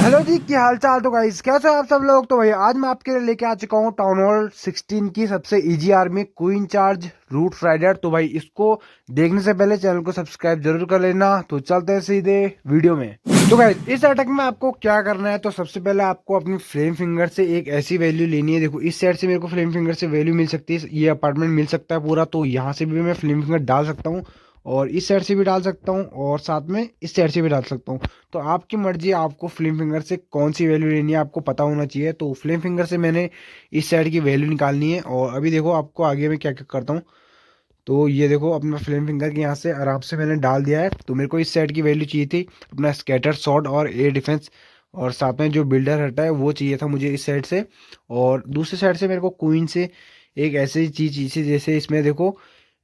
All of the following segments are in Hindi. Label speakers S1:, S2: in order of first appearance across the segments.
S1: हेलो जी, क्या हाल चाल। तो गाइस कैसे हो आप सब लोग। तो भाई आज मैं आपके लिए लेके आ चुका हूँ टाउन हॉल 16 की सबसे easy army queen charge root rider. तो भाई इसको देखने से पहले चैनल को सब्सक्राइब जरूर कर लेना। तो चलते हैं सीधे वीडियो में। तो गाइस इस अटैक में आपको क्या करना है, तो सबसे पहले आपको अपनी फ्लेम फिंगर से एक ऐसी वैल्यू लेनी है। देखो इस साइड से मेरे को फ्लेम फिंगर से वैल्यू मिल सकती है, ये अपार्टमेंट मिल सकता है पूरा। तो यहाँ से भी मैं फ्लेम फिंगर डाल सकता हूँ और इस साइड से भी डाल सकता हूँ और साथ में इस साइड से भी डाल सकता हूँ। तो आपकी मर्जी है, आपको फ्लेम फिंगर से कौन सी वैल्यू लेनी है आपको पता होना चाहिए। तो फ्लेम फिंगर से मैंने इस साइड की वैल्यू निकालनी है। और अभी देखो आपको आगे मैं क्या क्या करता हूँ। तो ये देखो अपना फ्लेम फिंगर के यहाँ से आराम से मैंने डाल दिया है। तो मेरे को इस साइड की वैल्यू चाहिए थी, अपना स्कैटर शॉट और एयर डिफेंस, और साथ में जो बिल्डर हटा है वो चाहिए था मुझे इस साइड से। और दूसरी साइड से मेरे को क्वीन से एक ऐसी चीज चाहिए जैसे इसमें देखो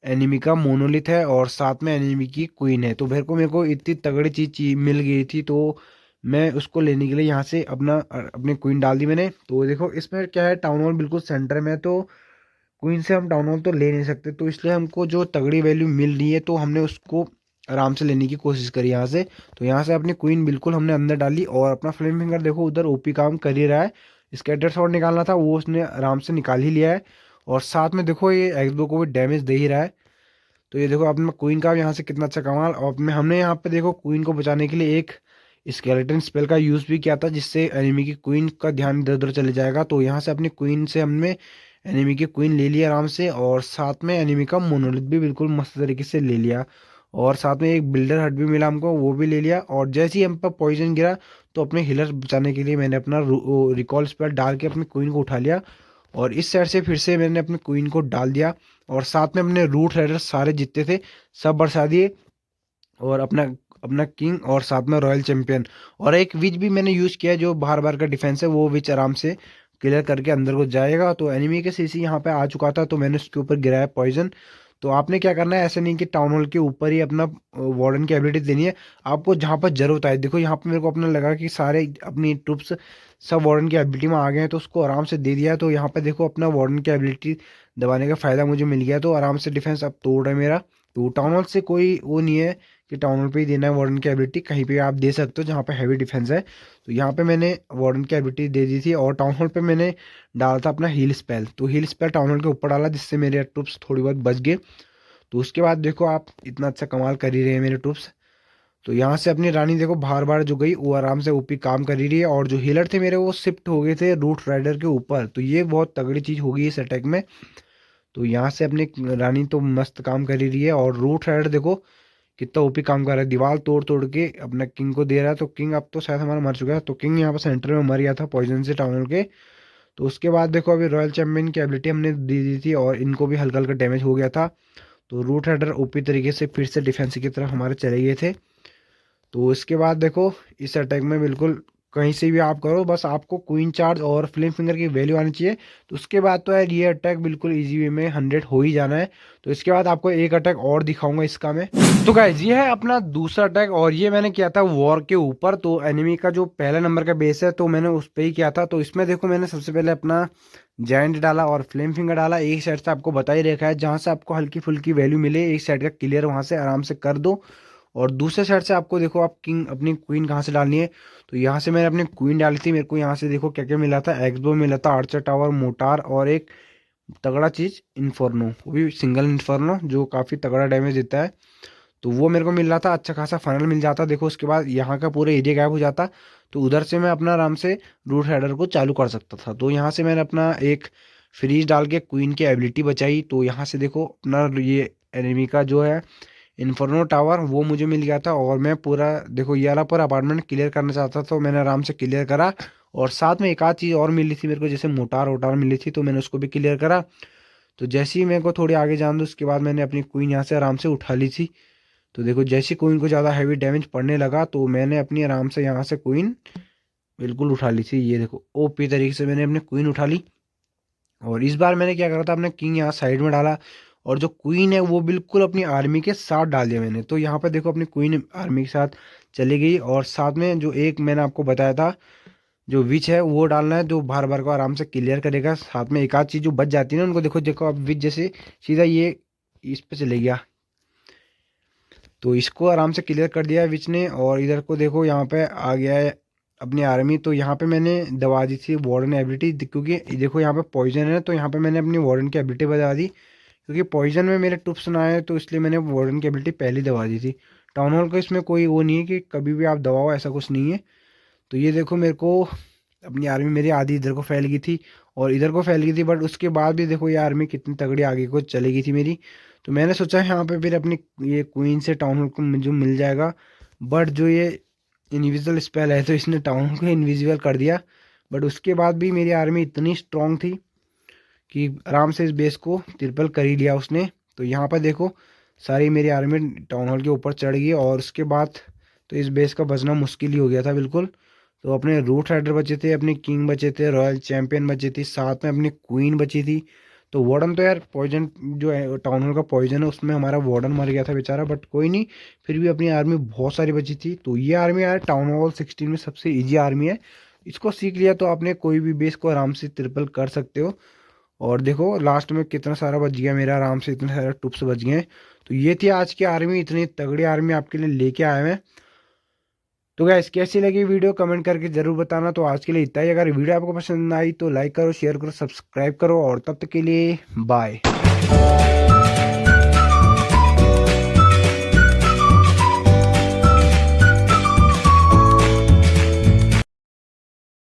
S1: एनिमी का मोनोलिथ है और साथ में एनिमी की क्वीन है। तो मेरे को इतनी तगड़ी चीज मिल गई थी, तो मैं उसको लेने के लिए यहाँ से अपने क्वीन डाल दी मैंने। तो देखो इसमें क्या है, टाउन हॉल बिल्कुल सेंटर में है, तो क्वीन से हम टाउन हॉल तो ले नहीं सकते। तो इसलिए हमको जो तगड़ी वैल्यू मिल रही है तो हमने उसको आराम से लेने की कोशिश करी यहाँ से। तो यहाँ से अपनी क्वीन बिल्कुल हमने अंदर डाली और अपना फ्लेम फिंगर देखो उधर ओपी काम कर ही रहा है। स्कैटर शॉट निकालना था वो उसने आराम से निकाल ही लिया है। और साथ में देखो ये एक्सबो को भी डैमेज दे ही रहा है। तो ये देखो अपना क्वीन का यहाँ से कितना अच्छा कमाल। और हमने यहाँ पे देखो क्वीन को बचाने के लिए एक स्केलेटन स्पेल का यूज भी किया था, जिससे एनिमी की क्वीन का ध्यान इधर उधर चले जाएगा। तो यहाँ से अपनी क्वीन से हमने एनिमी की क्वीन ले लिया आराम से, और साथ में एनिमी का मोनोलिथ भी बिल्कुल मस्त तरीके से ले लिया। और साथ में एक बिल्डर हट भी मिला हमको, वो भी ले लिया। और जैसे ही हम पर पॉइजन गिरा तो अपने हिलर बचाने के लिए मैंने अपना रिकॉल स्पेल डाल के अपनी क्वीन को उठा लिया। और इस साइड से फिर से मैंने अपनी क्वीन को डाल दिया और साथ में अपने रूट राइडर सारे जितने थे सब बरसा दिए। और अपना अपना किंग और साथ में रॉयल चैंपियन और एक विच भी मैंने यूज किया जो बार बार का डिफेंस है, वो विच आराम से क्लियर करके अंदर को जाएगा। तो एनिमी के सीसी यहाँ पे आ चुका था, तो मैंने उसके ऊपर गिराया पॉइजन। तो आपने क्या करना है, ऐसे नहीं कि टाउन हॉल के ऊपर ही अपना वार्डन की एबिलिटी देनी है, आपको जहाँ पर जरूरत आए। देखो यहाँ पे मेरे को अपना लगा कि सारे अपनी ट्रुप्स सब वार्डन की एबिलिटी में आ गए हैं, तो उसको आराम से दे दिया। तो यहाँ पे देखो अपना वार्डन की एबिलिटी दबाने का फायदा मुझे मिल गया, तो आराम से डिफेंस अब तोड़ है मेरा। तो टाउन हॉल से कोई वो नहीं है कि टाउन हॉल पे ही देना है वार्डन की एबिलिटी, कहीं पे आप दे सकते हो जहाँ पे हैवी डिफेंस है। तो यहाँ पे मैंने वार्डन की एबिलिटी दे दी थी और टाउन हॉल पे मैंने डाला था अपना हील स्पेल। तो हील स्पेल टाउन हॉल के ऊपर डाला, जिससे मेरे ट्रुप्स थोड़ी बहुत बच गए। तो उसके बाद देखो आप इतना अच्छा कमाल कर ही रहे हैं मेरे ट्रुप्स। तो यहाँ से अपनी रानी देखो बार बार जो गई वो आराम से ओपी काम कर ही रही है, और जो हीलर थे मेरे वो शिफ्ट हो गए थे रूट राइडर के ऊपर। तो ये बहुत तगड़ी चीज होगी इस अटैक में। तो यहाँ से अपनी रानी तो मस्त काम कर ही रही है, और रूट राइडर देखो कितना ओपी काम कर रहा है, दीवार तोड़ तोड़ के अपना किंग को दे रहा है। तो किंग अब तो शायद हमारा मर चुका है, तो किंग यहाँ पर सेंटर में मर गया था पॉइजन से टाउन हॉल के। तो उसके बाद देखो अभी रॉयल चैंपियन की एबिलिटी हमने दे दी थी और इनको भी हल्का हल्का डैमेज हो गया था। तो रूट राइडर ओपी तरीके से फिर से डिफेंस की तरफ हमारे चले गए थे। तो इसके बाद देखो इस अटैक में बिल्कुल कहीं से भी आप करो, बस आपको क्वीन चार्ज और फ्लेम फिंगर की वैल्यू आनी चाहिए। तो उसके बाद तो यार ये अटैक बिल्कुल इजी वे में 100 हो ही जाना है। तो इसके बाद आपको एक अटैक और दिखाऊंगा इसका मैं। तो गाइज ये है अपना दूसरा अटैक, और ये मैंने किया था वॉर के ऊपर। तो एनिमी का जो पहला नंबर का बेस है तो मैंने उस पर ही किया था। तो इसमें देखो मैंने सबसे पहले अपना जायंट डाला और फ्लेम फिंगर डाला। एक साइड से आपको बता ही रखा है, जहां से आपको हल्की फुल्की वैल्यू मिले एक साइड का क्लियर वहां से आराम से कर दो। और दूसरे साइड से आपको देखो आप किंग अपनी क्वीन कहाँ से डालनी है। तो यहाँ से मैंने अपनी क्वीन डाली थी। मेरे को यहाँ से देखो क्या क्या मिला था, एक्सबो मिला था, आर्चर टावर, मोटार और एक तगड़ा चीज इन्फर्नो, वो भी सिंगल इन्फर्नो जो काफी तगड़ा डैमेज देता है। तो वो मेरे को मिल रहा था, अच्छा खासा फनल मिल जाता देखो। उसके बाद यहाँ का पूरा एरिया गायब हो जाता, तो उधर से मैं अपना आराम से रूट हेडर को चालू कर सकता था। तो यहाँ से मैंने अपना एक फ्रीज डाल के क्वीन की एबिलिटी बचाई। तो यहाँ से देखो अपना ये एनिमी का जो है इन्फर्नो टावर वो मुझे मिल गया था, और मैं पूरा देखो ये वाला पूरा अपार्टमेंट क्लियर करना चाहता था, तो मैंने आराम से क्लियर करा। और साथ में एक आध चीज़ और मिली थी मेरे को, जैसे मोटार वोटार मिली थी, तो मैंने उसको भी क्लियर करा। तो जैसे ही मेरे को थोड़ी आगे जान दो उसके बाद मैंने अपनी क्वीन यहाँ से आराम से उठा ली थी। तो देखो जैसे क्वीन को ज़्यादा हैवी डैमेज पड़ने लगा तो मैंने अपनी आराम से यहाँ से क्वीन बिल्कुल उठा ली थी। ये देखो ओपी तरीके से मैंने अपनी क्वीन उठा ली। और इस बार मैंने क्या करा था, अपने किंग यहाँ साइड में डाला और जो क्वीन है वो बिल्कुल अपनी आर्मी के साथ डाल दिया मैंने। तो यहाँ पे देखो अपनी क्वीन आर्मी के साथ चली गई, और साथ में जो एक मैंने आपको बताया था जो विच है वो डालना है, जो बार बार को आराम से क्लियर करेगा। साथ में एक आध चीज जो बच जाती है ना उनको देखो देखो अब विच जैसे सीधा ये इस पे चले गया, तो इसको आराम से क्लियर कर दिया है विच ने। और इधर को देखो यहाँ पे आ गया है अपनी आर्मी। तो यहाँ पे मैंने दबा दी थी वार्डन एबिलिटी, क्योंकि देखो यहाँ पे पॉइजन है, तो यहाँ पे मैंने अपनी वार्डन की एबिलिटी बता दी, क्योंकि पॉइजन में मेरे टुप्स ना आए, तो इसलिए मैंने वार्डन की एबिलिटी पहले दबा दी थी। टाउन हॉल का इसमें कोई वो नहीं है कि कभी भी आप दबाओ, ऐसा कुछ नहीं है। तो ये देखो मेरे को अपनी आर्मी मेरी आधी इधर को फैल गई थी और इधर को फैल गई थी, बट उसके बाद भी देखो ये आर्मी कितनी तगड़ी आगे को चली गई थी मेरी। तो मैंने सोचा यहाँ पे फिर अपनी ये क्वीन से टाउन हॉल को जो मिल जाएगा, बट जो ये इनविजिबल स्पेल है तो इसने टाउन हॉल को इनविजिबल कर दिया। बट उसके बाद भी मेरी आर्मी इतनी स्ट्रांग थी कि आराम से इस बेस को ट्रिपल कर ही लिया उसने। तो यहाँ पर देखो सारी मेरी आर्मी टाउन हॉल के ऊपर चढ़ गई और उसके बाद तो इस बेस का बचना मुश्किल ही हो गया था बिल्कुल। तो अपने रूट राइडर बचे थे, अपने किंग बचे थे, रॉयल चैंपियन बची थी, साथ में अपनी क्वीन बची थी। तो वार्डन तो यार पॉइजन जो है टाउन हॉल का पॉइजन है उसमें हमारा वार्डन मर गया था बेचारा, बट कोई नहीं, फिर भी अपनी आर्मी बहुत सारी बची थी। तो ये आर्मी यार टाउन हॉल 16 में सबसे ईजी आर्मी है। इसको सीख लिया तो आपने कोई भी बेस को आराम से ट्रिपल कर सकते हो। और देखो लास्ट में कितना सारा बच गया मेरा, आराम से इतने सारे टुप्स बच गए। तो ये थी आज की आर्मी, इतनी तगड़ी आर्मी आपके लिए लेके आया मैं। तो गाइस कैसी लगी वीडियो कमेंट करके जरूर बताना। तो आज के लिए इतना ही। अगर वीडियो आपको पसंद आई तो लाइक करो, शेयर करो, सब्सक्राइब करो, और तब तक के लिए बाय।